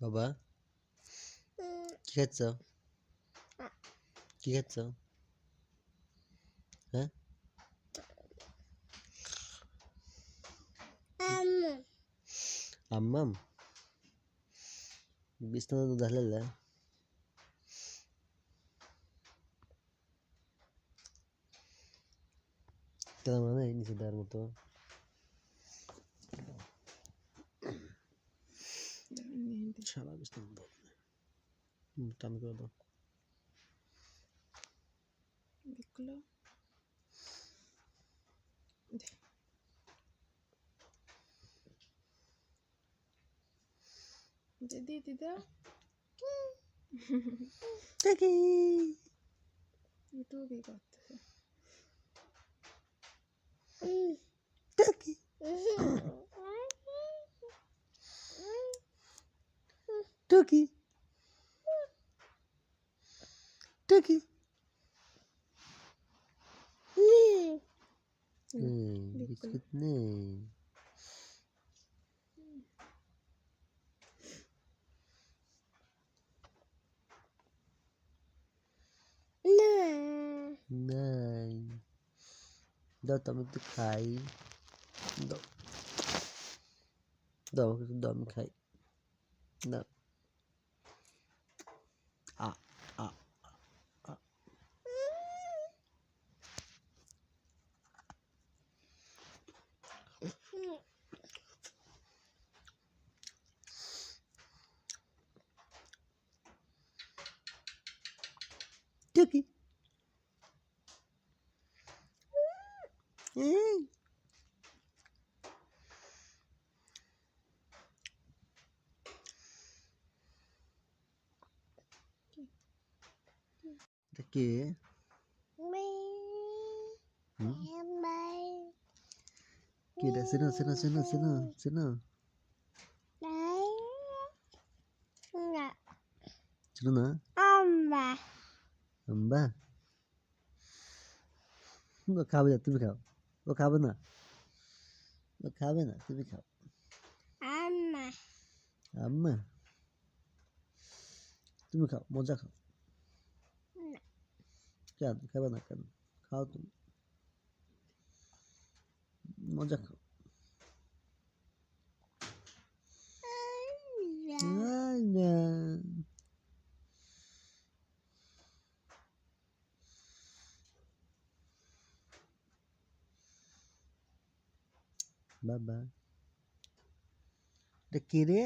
বাবা কি খাচ্ছ? কি খাচ্ছ? হ্যাঁ আম্মাম বিছানা তো ঢালাইলা তেমন মানে নিচে দেওয়ার মতো সারা বিছানা দাও টান করে দাও দেখলো দিদি দিদা টাকি একটু কি করতেছে টাকি টুকি টুকি বিস্কুট নেই নাই দাও তো আমি একটু খাই দাও দাও আমাকে একটু দাও আমি খাই দাও আ আ আ টুকি কে কে রে চেনো চেনো চেনো চেনো চেনো চেনো না আম্বা ও খাবে না তুমি খাও ও খাবে না ও খাবে না তুমি খাও আম্মা তুমি খাও মজা খাও কেন খাবে না কেন খাও তুমি মজা খাও না বাবা এটা কে রে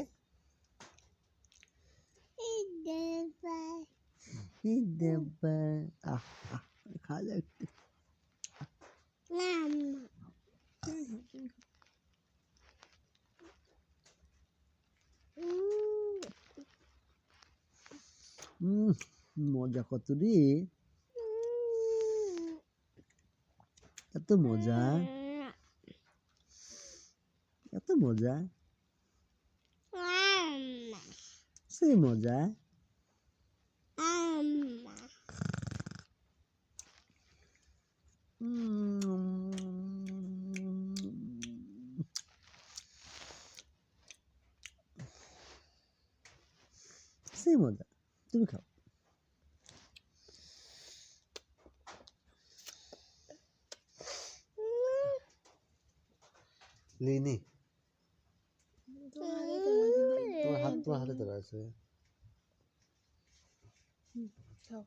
দেবা আহ আহ খাওয়া যায় একটু মজা কত রে এত মজা এত মজা সেই মজা সেই মজা তুমি খাও লিনি তোমার হাতে ধরা আছে খাও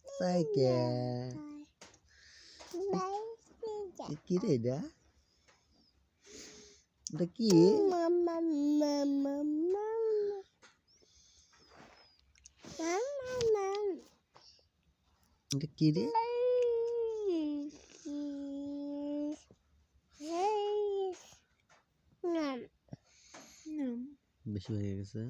তাই কে কি রে এটা এটা কি এটা কি রে বেশি হয়ে গেছে